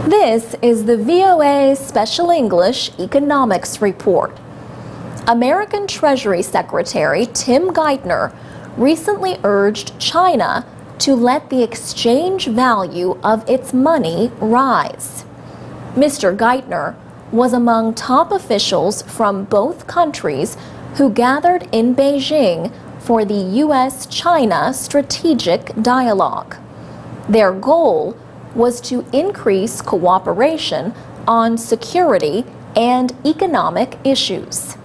This is the VOA Special English Economics Report. American Treasury Secretary Tim Geithner recently urged China to let the exchange value of its money rise. Mr. Geithner was among top officials from both countries who gathered in Beijing for the U.S.-China Strategic Dialogue. Their goal was to increase cooperation on security and economic issues.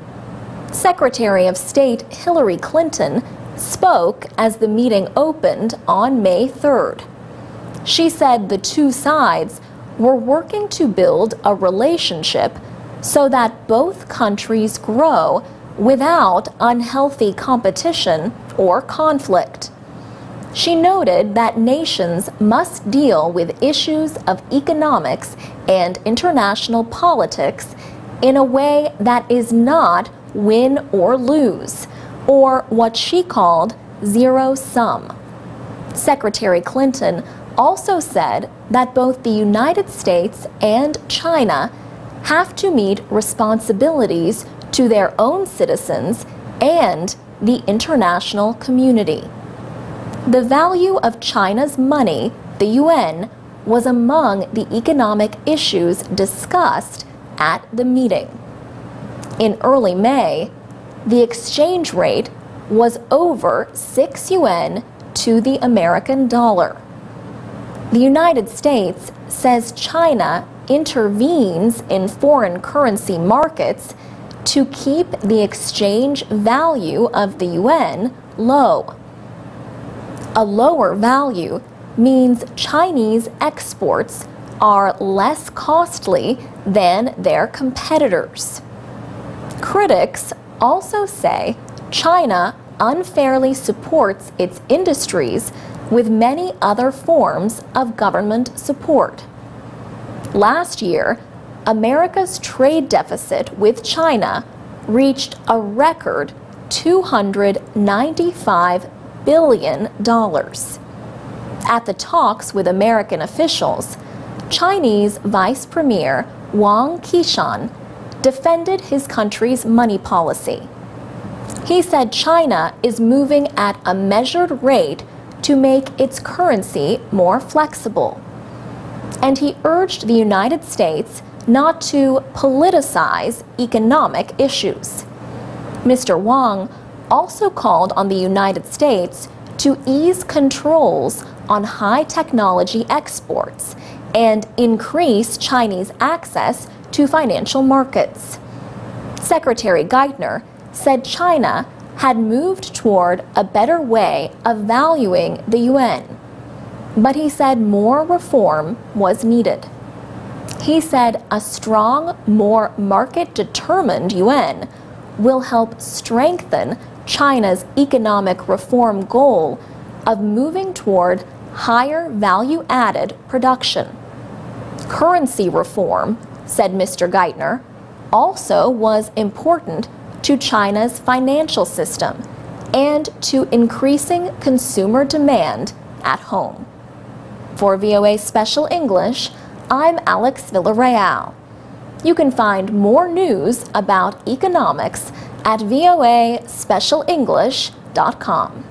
Secretary of State Hillary Clinton spoke as the meeting opened on May 3rd. She said the two sides were working to build a relationship so that both countries grow without unhealthy competition or conflict. She noted that nations must deal with issues of economics and international politics in a way that is not win or lose, or what she called zero sum. Secretary Clinton also said that both the United States and China have to meet responsibilities to their own citizens and the international community. The value of China's money, the yuan, was among the economic issues discussed at the meeting. In early May, the exchange rate was over 6 yuan to the American dollar. The United States says China intervenes in foreign currency markets to keep the exchange value of the yuan low. A lower value means Chinese exports are less costly than their competitors. Critics also say China unfairly supports its industries with many other forms of government support. Last year, America's trade deficit with China reached a record $295 billion. At the talks with American officials, Chinese Vice Premier Wang Qishan defended his country's money policy. He said China is moving at a measured rate to make its currency more flexible. And he urged the United States not to politicize economic issues. Mr. Wang also called on the United States to ease controls on high technology exports and increase Chinese access to financial markets. Secretary Geithner said China had moved toward a better way of valuing the yuan, but he said more reform was needed. He said a strong, more market-determined yuan will help strengthen China's economic reform goal of moving toward higher value-added production. Currency reform, said Mr. Geithner, also was important to China's financial system and to increasing consumer demand at home. For VOA Special English, I'm Alex Villarreal. You can find more news about economics at voaspecialenglish.com.